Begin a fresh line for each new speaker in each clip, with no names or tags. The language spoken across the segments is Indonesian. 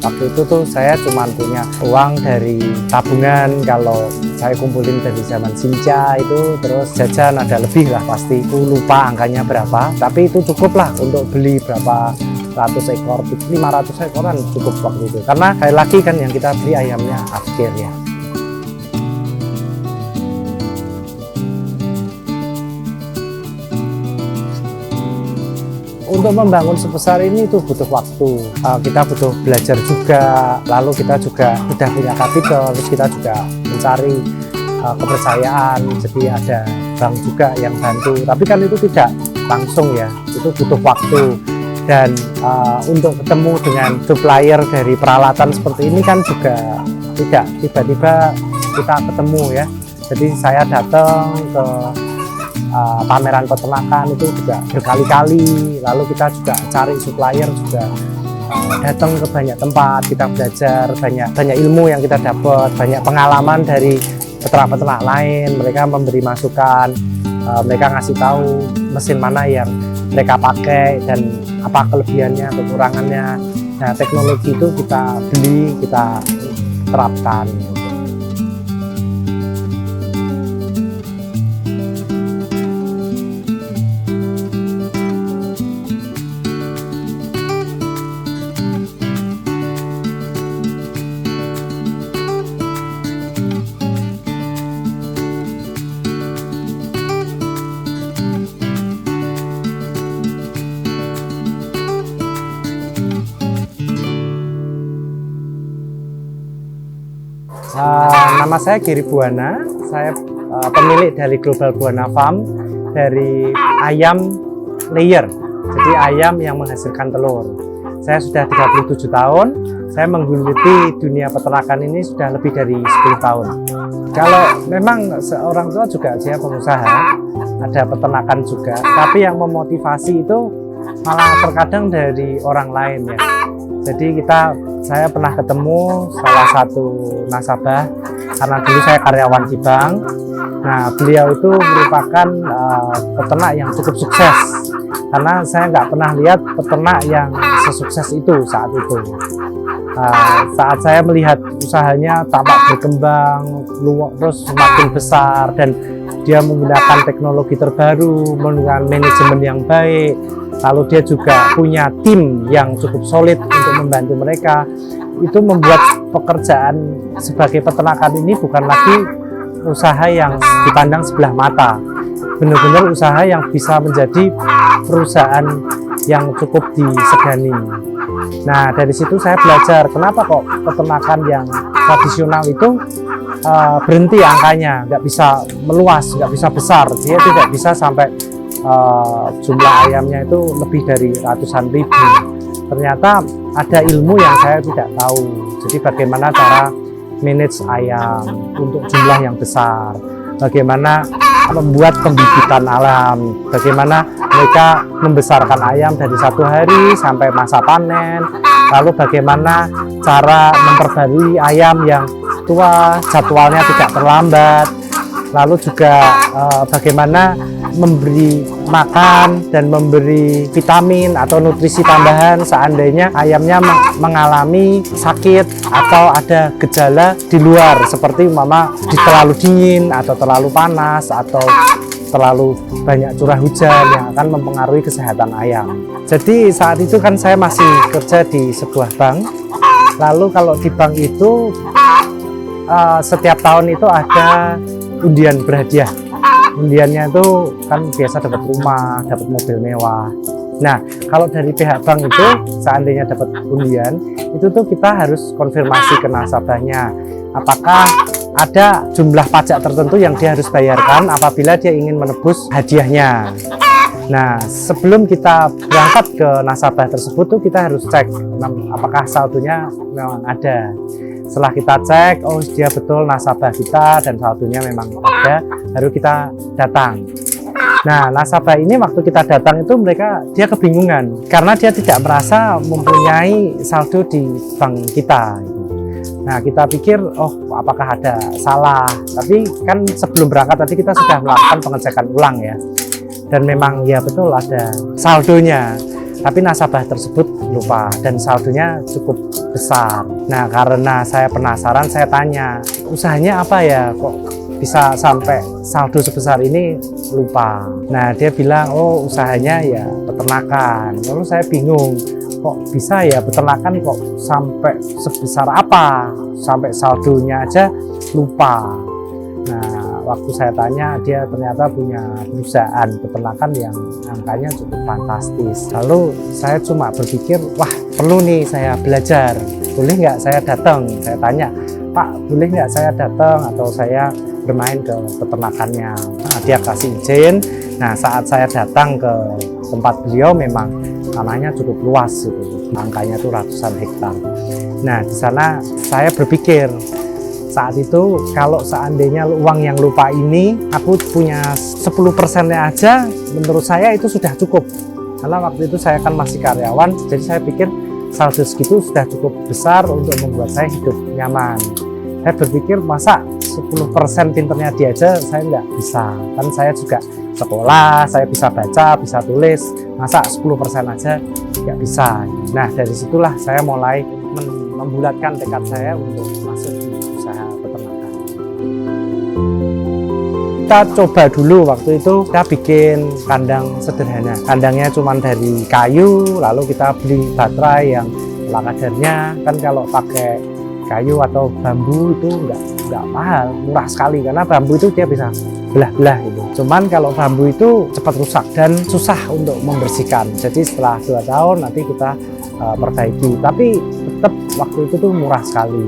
Waktu itu tuh saya cuma punya uang dari tabungan, kalau saya kumpulin dari zaman Sinca itu, terus jajan ada lebih lah pasti, aku lupa angkanya berapa, tapi itu cukup lah untuk beli berapa ratus ekor, 500 ekoran cukup waktu itu, karena sekali lagi kan yang kita beli ayamnya akhir ya. Untuk membangun sebesar ini itu butuh waktu, kita butuh belajar juga, lalu kita juga sudah punya kapital, terus kita juga mencari kepercayaan, jadi ada bank juga yang bantu, tapi kan itu tidak langsung ya, itu butuh waktu. Dan untuk ketemu dengan supplier dari peralatan seperti ini kan juga tidak tiba-tiba kita ketemu ya. Jadi saya datang ke pameran peternakan itu juga berkali-kali, lalu kita juga cari supplier juga, datang ke banyak tempat, kita belajar banyak ilmu yang kita dapat, banyak pengalaman dari peternak-peternak lain, mereka memberi masukan, mereka ngasih tahu mesin mana yang mereka pakai dan apa kelebihannya, kekurangannya. Nah, teknologi itu kita beli, kita terapkan. Nama saya Giri Buwana, saya pemilik dari Global Buwana Farm, dari ayam layer, jadi ayam yang menghasilkan telur. Saya sudah 37 tahun, saya menggeluti dunia peternakan ini sudah lebih dari 10 tahun. Kalau memang seorang tua juga saya pengusaha, ada peternakan juga, tapi yang memotivasi itu malah terkadang dari orang lain ya. Jadi saya pernah ketemu salah satu nasabah, karena dulu saya karyawan di bank. Nah, beliau itu merupakan peternak yang cukup sukses, karena saya nggak pernah lihat peternak yang sesukses itu saat itu. Saat saya melihat usahanya tampak berkembang, terus semakin besar, dan dia menggunakan teknologi terbaru, menggunakan manajemen yang baik, lalu dia juga punya tim yang cukup solid untuk membantu mereka. Itu membuat pekerjaan sebagai peternakan ini bukan lagi usaha yang dipandang sebelah mata, benar-benar usaha yang bisa menjadi perusahaan yang cukup disegani. Nah, dari situ saya belajar kenapa kok peternakan yang tradisional itu berhenti angkanya, nggak bisa meluas, nggak bisa besar, dia tidak bisa sampai jumlah ayamnya itu lebih dari ratusan ribu. Ternyata ada ilmu yang saya tidak tahu, jadi bagaimana cara manage ayam untuk jumlah yang besar, bagaimana membuat pembibitan alam, bagaimana mereka membesarkan ayam dari 1 hari sampai masa panen, lalu bagaimana cara memperbarui ayam yang tua, jadwalnya tidak terlambat, lalu juga bagaimana memberi makan dan memberi vitamin atau nutrisi tambahan seandainya ayamnya mengalami sakit atau ada gejala di luar, seperti terlalu dingin atau terlalu panas atau terlalu banyak curah hujan yang akan mempengaruhi kesehatan ayam. Jadi saat itu kan saya masih kerja di sebuah bank, lalu kalau di bank itu setiap tahun itu ada undian berhadiah. Undiannya itu kan biasa dapat rumah, dapat mobil mewah. Nah, kalau dari pihak bank itu seandainya dapat undian, itu tuh kita harus konfirmasi ke nasabahnya, apakah ada jumlah pajak tertentu yang dia harus bayarkan apabila dia ingin menebus hadiahnya. Nah, sebelum kita berangkat ke nasabah tersebut tuh kita harus cek apakah saldonya memang ada. Setelah kita cek, oh dia betul nasabah kita dan saldonya memang ada, baru kita datang. Nah, nasabah ini waktu kita datang itu dia kebingungan karena dia tidak merasa mempunyai saldo di bank kita. Nah, kita pikir, oh apakah ada salah? Tapi kan sebelum berangkat tadi kita sudah melakukan pengecekan ulang ya. Dan memang ya betul ada saldonya. tapi nasabah tersebut lupa dan saldonya cukup besar. Nah, karena saya penasaran, saya tanya, usahanya apa ya kok bisa sampai saldo sebesar ini lupa. Nah, dia bilang, oh usahanya ya peternakan. Lalu saya bingung, kok bisa ya peternakan kok sampai sebesar apa, sampai saldonya aja lupa. Nah, waktu saya tanya, dia ternyata punya perusahaan peternakan yang angkanya cukup fantastis. Lalu saya cuma berpikir, wah perlu nih saya belajar, boleh nggak saya datang? Saya tanya, Pak boleh nggak saya datang atau saya bermain ke peternakannya? Nah, dia kasih izin. Nah, saat saya datang ke tempat beliau memang tanahnya cukup luas gitu. Angkanya itu ratusan hektar. Nah, di sana saya berpikir saat itu kalau seandainya uang yang lupa ini aku punya 10%-nya aja, menurut saya itu sudah cukup. Karena waktu itu saya kan masih karyawan, jadi saya pikir saldo segitu sudah cukup besar untuk membuat saya hidup nyaman. Saya berpikir masa 10% pinternya dia aja saya nggak bisa, kan saya juga sekolah, saya bisa baca, bisa tulis, masa 10% aja nggak bisa. Nah, dari situlah saya mulai membulatkan tekad saya untuk masuk di usaha peternakan. Kita coba dulu waktu itu, kita bikin kandang sederhana. Kandangnya cuma dari kayu, lalu kita beli baterai yang ala kadarnya. Kan kalau pakai kayu atau bambu itu nggak mahal, murah sekali, karena bambu itu dia bisa belah-belah gitu. Cuman kalau bambu itu cepat rusak dan susah untuk membersihkan. Jadi setelah 2 tahun nanti kita perbaiki, tapi tetap waktu itu tuh murah sekali.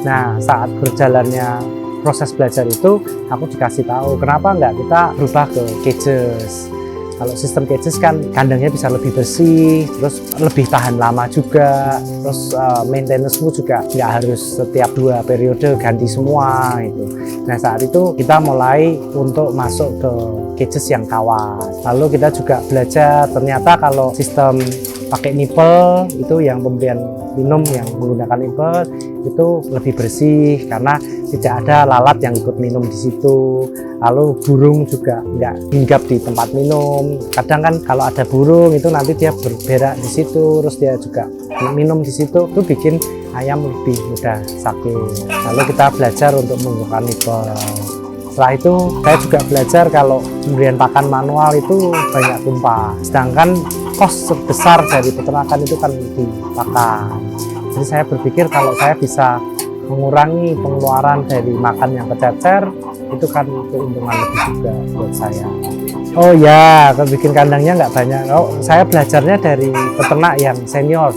Nah, saat berjalannya proses belajar itu, aku dikasih tahu kenapa nggak kita berubah ke cages. Kalau sistem cages kan kandangnya bisa lebih bersih, terus lebih tahan lama juga, terus maintenance-mu juga nggak harus setiap 2 periode ganti semua itu. Nah, saat itu kita mulai untuk masuk ke cages yang kawat. Lalu kita juga belajar ternyata kalau sistem pakai nipel itu, yang pemberian minum yang menggunakan nipel itu lebih bersih karena tidak ada lalat yang ikut minum di situ. Lalu burung juga nggak hinggap di tempat minum. Kadang kan kalau ada burung itu nanti dia berberak di situ, terus dia juga minum di situ, itu bikin ayam lebih mudah sakit. Lalu kita belajar untuk menggunakan nipel. Setelah itu saya juga belajar kalau pemberian pakan manual itu banyak tumpah, sedangkan kos sebesar dari peternakan itu kan di pakan. Jadi saya berpikir kalau saya bisa mengurangi pengeluaran dari makan yang kececer, itu kan keuntungan lebih juga buat saya. Oh ya, bikin kandangnya nggak banyak. Oh, saya belajarnya dari peternak yang senior.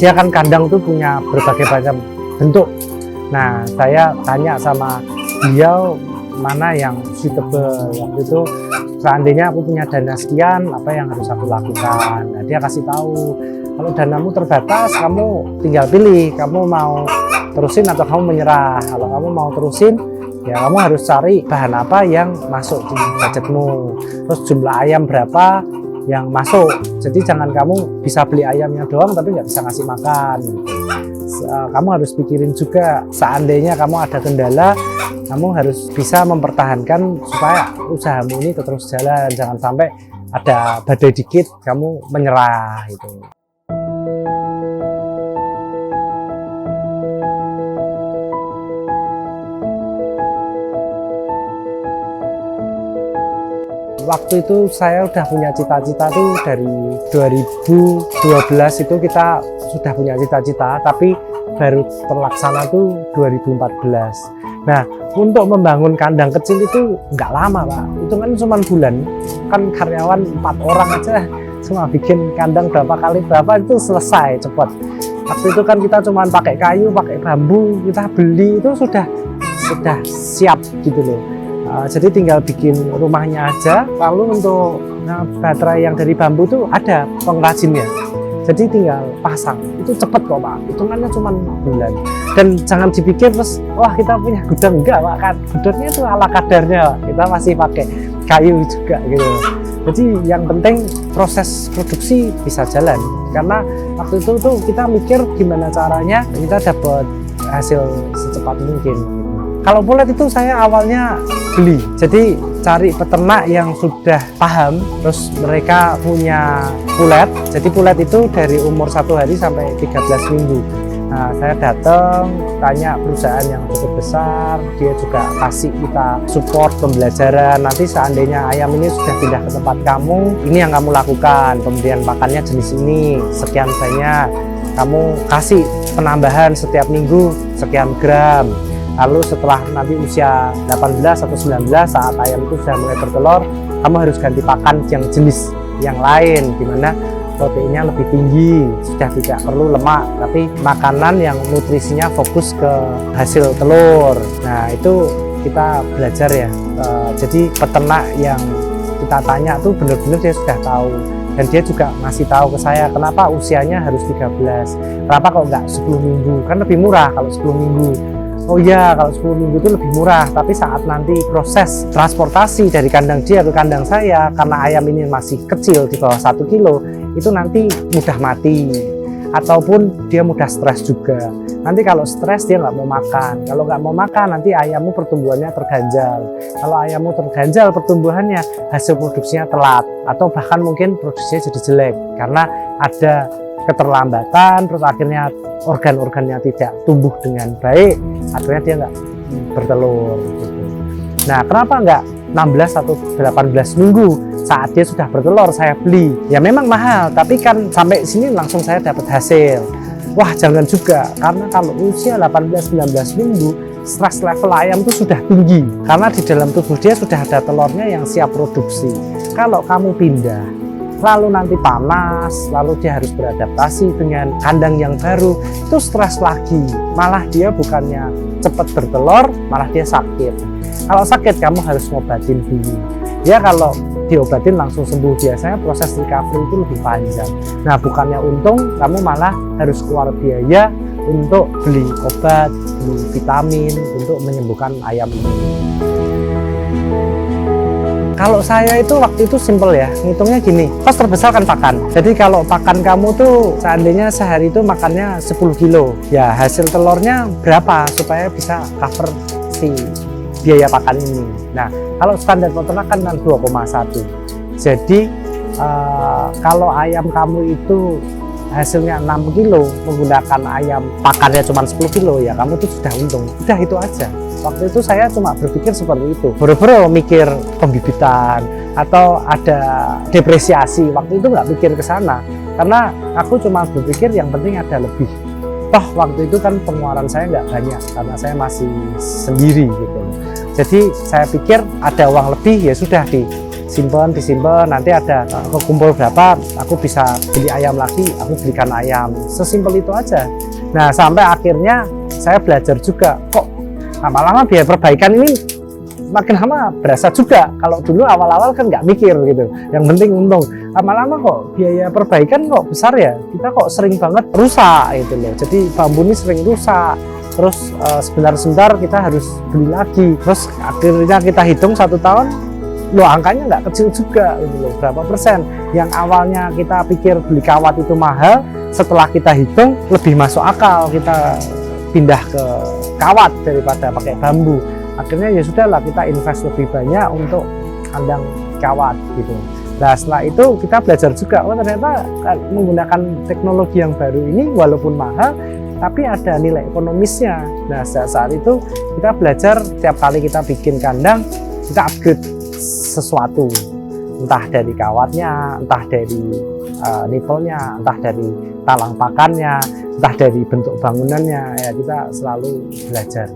Dia kan kandang tuh punya berbagai macam bentuk. Nah, saya tanya sama beliau mana yang suitable. Waktu itu seandainya aku punya dana sekian, apa yang harus aku lakukan? Nah, dia kasih tahu, kalau danamu terbatas, kamu tinggal pilih, kamu mau terusin atau kamu menyerah. Kalau kamu mau terusin, ya kamu harus cari bahan apa yang masuk di budgetmu. Terus jumlah ayam berapa yang masuk. Jadi jangan kamu bisa beli ayamnya doang, tapi nggak bisa ngasih makan. Kamu harus pikirin juga, seandainya kamu ada kendala, kamu harus bisa mempertahankan supaya usahamu ini terus jalan. Jangan sampai ada badai dikit kamu menyerah gitu. Waktu itu saya udah punya cita-cita tuh dari 2012 itu kita sudah punya cita-cita, tapi baru terlaksana tuh 2014. Nah, untuk membangun kandang kecil itu nggak lama, Pak. Itu kan cuma bulan. Kan karyawan 4 orang aja cuma bikin kandang berapa kali berapa itu selesai cepat. Waktu itu kan kita cuma pakai kayu, pakai bambu, kita beli itu sudah siap gitu loh. Jadi tinggal bikin rumahnya aja. Lalu untuk baterai yang dari bambu itu ada pengrajinnya. Jadi tinggal pasang, itu cepet kok Pak, hitungannya cuma bulan. Dan jangan dipikir terus, wah kita punya gudang, enggak Pak, kan gudangnya itu ala kadarnya Pak. Kita masih pakai kayu juga gitu. Jadi yang penting proses produksi bisa jalan. Karena waktu itu tuh kita mikir gimana caranya kita dapat hasil secepat mungkin. Kalau pulet itu saya awalnya beli, jadi cari peternak yang sudah paham, terus mereka punya pulet. Jadi pulet itu dari umur 1 hari sampai 13 minggu. Nah, saya datang tanya perusahaan yang cukup besar, dia juga kasih kita support pembelajaran. Nanti seandainya ayam ini sudah pindah ke tempat kamu, ini yang kamu lakukan, pemberian pakannya jenis ini, sekian banyak. Kamu kasih penambahan setiap minggu sekian gram. Lalu setelah nanti usia 18 atau 19 saat ayam itu sudah mulai bertelur, kamu harus ganti pakan yang jenis yang lain, dimana proteinnya lebih tinggi, sudah tidak perlu lemak, tapi makanan yang nutrisinya fokus ke hasil telur. Nah, itu kita belajar ya. Jadi peternak yang kita tanya tuh benar-benar dia sudah tahu, dan dia juga ngasih tahu ke saya kenapa usianya harus 13, kenapa kok nggak 10 minggu, kan lebih murah kalau 10 minggu. Oh iya, kalau 10 minggu itu lebih murah, tapi saat nanti proses transportasi dari kandang dia ke kandang saya, karena ayam ini masih kecil di bawah 1 kilo, itu nanti mudah mati, ataupun dia mudah stres juga. Nanti kalau stres dia nggak mau makan, kalau nggak mau makan nanti ayammu pertumbuhannya terganjal. Kalau ayammu terganjal pertumbuhannya, hasil produksinya telat, atau bahkan mungkin produksinya jadi jelek, karena ada keterlambatan, terus akhirnya organ-organnya tidak tumbuh dengan baik, akhirnya dia nggak bertelur gitu. Nah, kenapa nggak 16 atau 18 minggu saat dia sudah bertelur saya beli? Ya memang mahal, tapi kan sampai sini langsung saya dapat hasil. Wah, jangan juga, karena kalau usia 18-19 minggu stress level ayam itu sudah tinggi, karena di dalam tubuh dia sudah ada telurnya yang siap produksi. Kalau kamu pindah lalu nanti panas, lalu dia harus beradaptasi dengan kandang yang baru, itu stres lagi, malah dia bukannya cepat bertelur, malah dia sakit. Kalau sakit kamu harus ngobatin dulu ya, kalau diobatin langsung sembuh, biasanya proses recovery itu lebih panjang. Nah, bukannya untung, kamu malah harus keluar biaya untuk beli obat, beli vitamin untuk menyembuhkan ayam ini. Kalau saya itu waktu itu simple ya, ngitungnya gini, kos terbesar kan pakan. Jadi kalau pakan kamu tuh seandainya sehari itu makannya 10 kilo, ya hasil telurnya berapa supaya bisa cover si biaya pakan ini. Nah, kalau standar peternakan kan 2,1. Jadi kalau ayam kamu itu hasilnya 6 kilo menggunakan ayam pakannya cuma 10 kilo, ya kamu tuh sudah untung. Udah itu aja. Waktu itu saya cuma berpikir seperti itu, boro-boro mikir pembibitan atau ada depresiasi. Waktu itu nggak pikir ke sana, karena aku cuma berpikir yang penting ada lebih. Toh waktu itu kan pengeluaran saya nggak banyak, karena saya masih sendiri gitu. Jadi saya pikir ada uang lebih, ya sudah disimpan, nanti ada kekumpul berapa, aku bisa beli ayam lagi, aku belikan ayam. Sesimpel itu aja. Nah, sampai akhirnya saya belajar juga, kok lama-lama biaya perbaikan ini makin lama berasa juga. Kalau dulu awal-awal kan nggak mikir gitu, yang penting untung. Lama-lama kok biaya perbaikan kok besar ya, kita kok sering banget rusak gitu loh. Jadi bambu ini sering rusak, terus sebentar-sebentar kita harus beli lagi. Terus akhirnya kita hitung 1 tahun, loh angkanya nggak kecil juga gitu loh, berapa persen. Yang awalnya kita pikir beli kawat itu mahal, setelah kita hitung lebih masuk akal kita pindah ke kawat daripada pakai bambu. Akhirnya ya sudahlah, kita invest lebih banyak untuk kandang kawat gitu. Nah, setelah itu kita belajar juga, oh ternyata menggunakan teknologi yang baru ini walaupun mahal tapi ada nilai ekonomisnya. Nah, saat itu kita belajar, setiap kali kita bikin kandang kita upgrade sesuatu, entah dari kawatnya, entah dari nivelnya, entah dari talang pakannya, entah dari bentuk bangunannya, ya kita selalu belajar.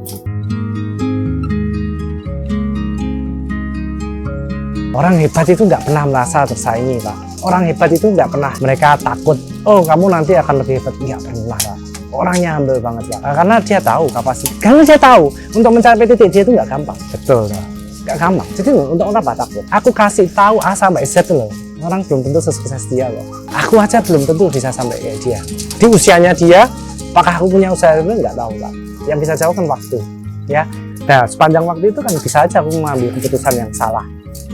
Orang hebat itu nggak pernah merasa tersaingi, Pak. Orang hebat itu nggak pernah mereka takut, oh kamu nanti akan lebih hebat. Nggak pernah, Pak. Orangnya humble banget, Pak. Karena dia tahu kapasitas. Karena dia tahu untuk mencapai titik dia itu nggak gampang. Betul, Pak. Nggak gampang. Jadi untuk apa takut? Aku kasih tahu A sampai Z loh. Orang belum tentu sesukses dia loh. Aku aja belum tentu bisa sampai kayak dia. Di usianya dia, apakah aku punya usaha itu nggak tahu, Pak. Yang bisa jawab kan waktu, ya. Nah, sepanjang waktu itu kan bisa aja aku mengambil keputusan yang salah.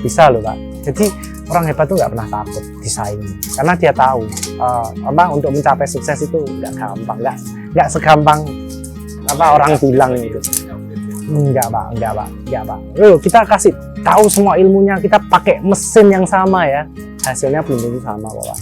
Bisa loh, Pak. Jadi orang hebat tuh nggak pernah takut disaingi, karena dia tahu untuk mencapai sukses itu nggak gampang, nggak segampang orang bilang gitu. Enggak Pak. Kita kasih tahu semua ilmunya, kita pakai mesin yang sama ya. Hasilnya belum tentu sama Pak.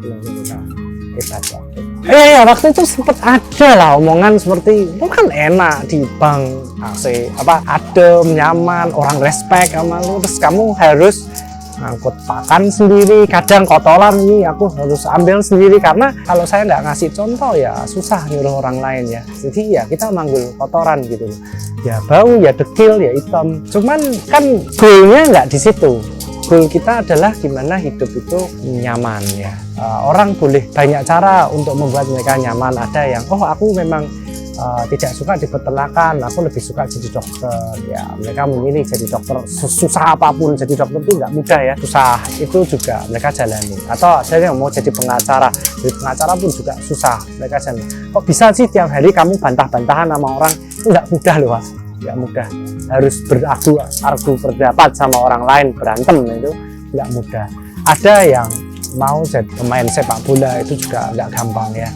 Belum tentu sama. Hebat Pak. Ya, waktu itu sempat ada lah omongan seperti itu kan enak di bank AC, adem, nyaman, orang respect sama lu, terus kamu harus ngangkut pakan sendiri, kadang kotoran ini aku harus ambil sendiri, karena kalau saya nggak ngasih contoh ya susah nyuruh orang lain ya. Jadi ya kita manggil kotoran gitu loh, ya bau, ya dekil, ya hitam. Cuman kan goalnya nggak di situ. Goal kita adalah gimana hidup itu nyaman ya. Orang boleh banyak cara untuk membuat mereka nyaman. Ada yang aku memang tidak suka di peternakan, aku lebih suka jadi dokter ya. Mereka memilih jadi dokter, susah apapun jadi dokter itu nggak mudah ya, susah itu juga mereka jalani. Atau ada yang mau jadi pengacara pun juga susah mereka jalani. Kok bisa sih tiap hari kamu bantah-bantahan sama orang? Itu nggak mudah loh Pak, nggak mudah. Harus berargu berpendapat sama orang lain, berantem itu nggak mudah. Ada yang mau jadi pemain sepak bola itu juga nggak gampang ya.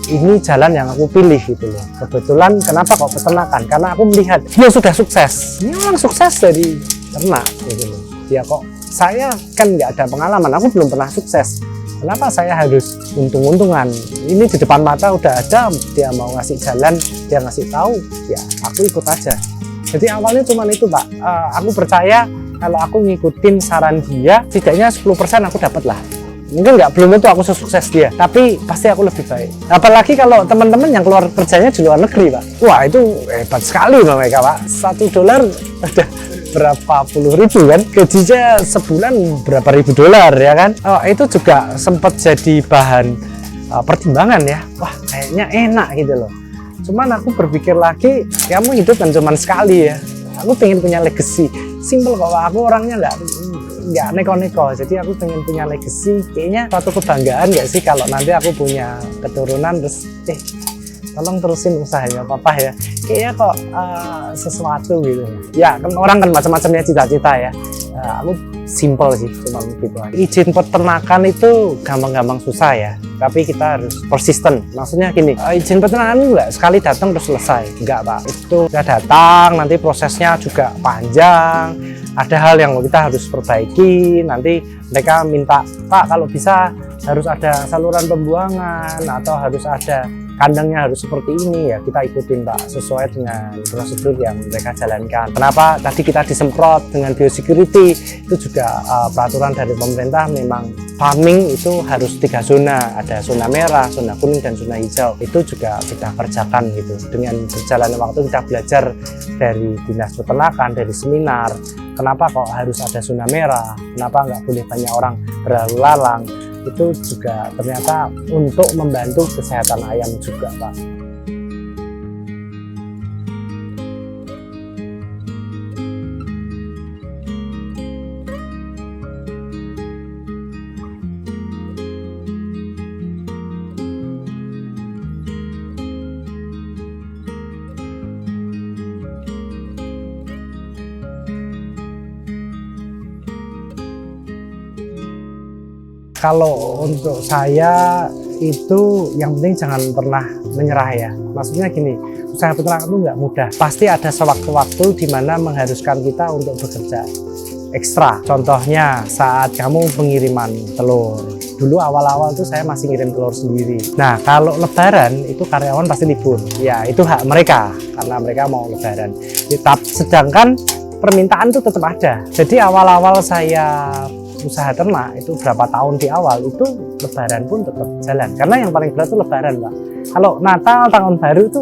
Ini jalan yang aku pilih gitu loh. Kebetulan kenapa kok peternakan? Karena aku melihat dia sudah sukses. Ini orang sukses dari ternak gitu loh. Ya kok saya kan nggak ada pengalaman, aku belum pernah sukses. Kenapa saya harus untung-untungan? Ini di depan mata udah ada, dia mau ngasih jalan, dia ngasih tahu, ya aku ikut aja. Jadi awalnya cuma itu Pak. Aku percaya kalau aku ngikutin saran dia, setidaknya 10% aku dapat lah. Mungkin belum tentu aku sukses dia, tapi pasti aku lebih baik. Apalagi kalau teman-teman yang keluar kerjanya di luar negeri Pak, wah itu hebat sekali mereka Pak. $1 udah berapa puluh ribu kan, gajinya sebulan berapa ribu dolar ya kan. Itu juga sempat jadi bahan pertimbangan ya. Wah kayaknya enak gitu loh. Cuman aku berpikir lagi, kamu hidup kan cuma sekali ya. Aku pengen punya legacy. Simple kok, aku orangnya nggak neko-neko. Jadi aku pengen punya legacy. Kayaknya suatu kebanggaan nggak sih kalau nanti aku punya keturunan terus, tolong terusin usahanya papa ya. Kayaknya kok sesuatu gitu. Ya kan orang kan macam-macamnya cita-cita ya. Aku simple sih, cuma gitu aja. Izin peternakan itu gampang-gampang susah ya, tapi kita harus persisten. Maksudnya gini, izin peternakan enggak sekali datang terus selesai, enggak Pak. Itu udah datang, nanti prosesnya juga panjang. Ada hal yang kita harus perbaiki. Nanti mereka minta, Pak kalau bisa harus ada saluran pembuangan atau harus ada kandangnya harus seperti ini ya, kita ikutin Pak, sesuai dengan prosedur yang mereka jalankan. Kenapa tadi kita disemprot dengan biosecurity, itu juga peraturan dari pemerintah. Memang farming itu harus 3 zona, ada zona merah, zona kuning, dan zona hijau. Itu juga kita kerjakan gitu. Dengan berjalannya waktu kita belajar dari dinas peternakan, dari seminar, kenapa kok harus ada zona merah, kenapa nggak boleh banyak orang berlalu lalang. Itu juga ternyata untuk membantu kesehatan ayam juga Pak. Kalau untuk saya itu yang penting jangan pernah menyerah ya. Maksudnya gini, usaha peternakan itu nggak mudah. Pasti ada sewaktu-waktu di mana mengharuskan kita untuk bekerja ekstra. Contohnya saat kamu pengiriman telur. Dulu awal-awal tuh saya masih ngirim telur sendiri. Nah kalau lebaran itu karyawan pasti libur. Ya itu hak mereka karena mereka mau lebaran. Sedangkan permintaan tuh tetap ada. Jadi awal-awal saya usaha ternak itu berapa tahun di awal itu lebaran pun tetap jalan, karena yang paling berat itu lebaran Pak. Kalau Natal, tahun baru itu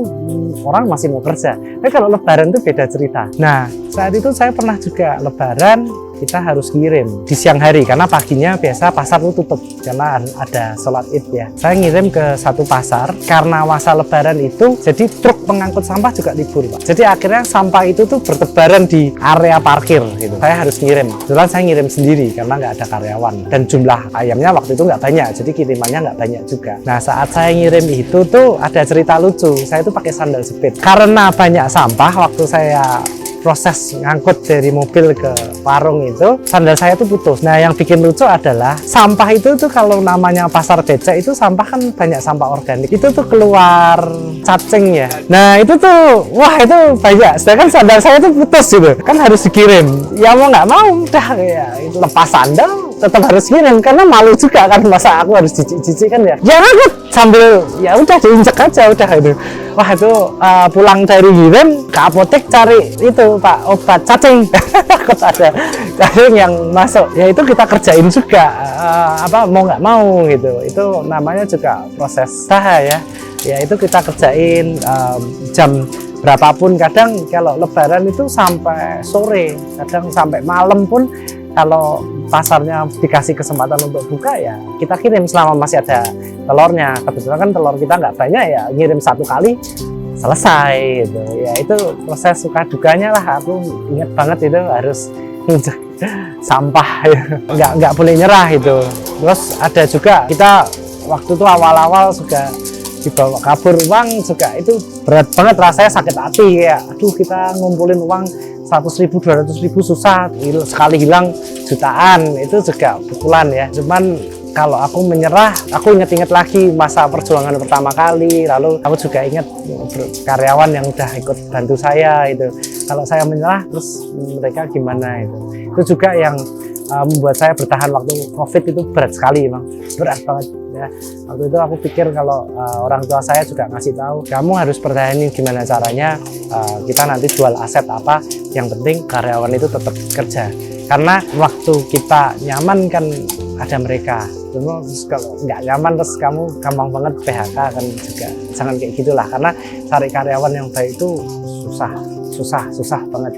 orang masih mau kerja, tapi kalau lebaran itu beda cerita. Nah saat itu saya pernah juga lebaran kita harus ngirim di siang hari karena paginya biasa pasar itu tutup karena ada sholat id ya. Saya ngirim ke satu pasar karena masa lebaran itu, jadi truk pengangkut sampah juga libur Pak. Jadi akhirnya sampah itu tuh bertebaran di area parkir gitu. Saya harus ngirim. Kebetulan saya ngirim sendiri karena nggak ada karyawan dan jumlah ayamnya waktu itu nggak banyak, jadi kirimannya nggak banyak juga. Nah saat saya ngirim itu tuh ada cerita lucu. Saya tuh pakai sandal jepit karena banyak sampah. Waktu saya proses ngangkut dari mobil ke warung itu, sandal saya tuh putus. Nah, yang bikin lucu adalah sampah itu tuh kalau namanya pasar becek itu sampah kan banyak sampah organik. Itu tuh keluar cacing ya. Nah, itu tuh wah itu banyak. Sedangkan sandal saya tuh putus gitu. Kan harus dikirim. Ya mau nggak mau udah ya lepas sandal tetap harus kirim karena malu juga kan, masa aku harus jijik-jijik kan ya. Ya aku sambil ya udah diinjek aja udah itu. Wah itu pulang dari kirim ke apotek cari itu Pak obat cacing. Takut ada cacing yang masuk. Ya itu kita kerjain juga apa mau nggak mau gitu. Itu namanya juga proses usaha ya. Ya itu kita kerjain jam berapapun, kadang kalau lebaran itu sampai sore, kadang sampai malam pun kalau pasarnya dikasih kesempatan untuk buka ya kita kirim selama masih ada telurnya. Kebetulan kan telur kita nggak banyak ya, ngirim satu kali selesai gitu. Ya itu proses suka dukanya lah. Aku inget banget itu harus sampah ya. nggak boleh nyerah itu. Terus ada juga kita waktu itu awal-awal juga dibawa kabur uang juga, itu berat banget rasanya, sakit hati kayak aduh kita ngumpulin uang 100.000 200.000 susah, sekali hilang jutaan, itu juga pukulan ya. Cuman kalau aku menyerah, aku inget-inget lagi masa perjuangan pertama kali, lalu aku juga inget karyawan yang udah ikut bantu saya itu. Kalau saya menyerah terus mereka gimana itu juga yang membuat saya bertahan waktu COVID itu berat sekali, Bang. Berat banget ya. Waktu itu aku pikir kalau orang tua saya juga ngasih tahu, kamu harus pertahanin gimana caranya kita nanti jual aset apa, yang penting karyawan itu tetap kerja. Karena waktu kita nyaman kan ada mereka. Cuma kalau nggak nyaman terus kamu gampang banget PHK kan juga. Jangan kayak gitulah, karena cari karyawan yang baik itu susah banget.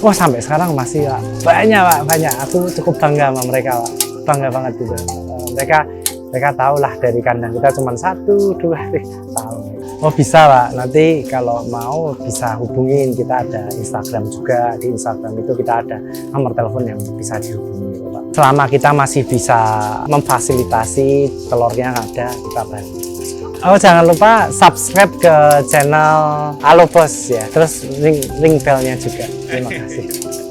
Wah sampai sekarang masih Pak. Banyak. Aku cukup bangga sama mereka Pak. Bangga banget gitu. Mereka tahu lah dari kandang kita cuma 1, 2, 3 tahun. Oh bisa Pak, nanti kalau mau bisa hubungin, kita ada Instagram juga. Di Instagram itu kita ada nomor telepon yang bisa dihubungi Pak. Selama kita masih bisa memfasilitasi telurnya ada, kita bantu. Oh jangan lupa subscribe ke channel Halo Bos ya, terus ring bellnya juga. Terima kasih.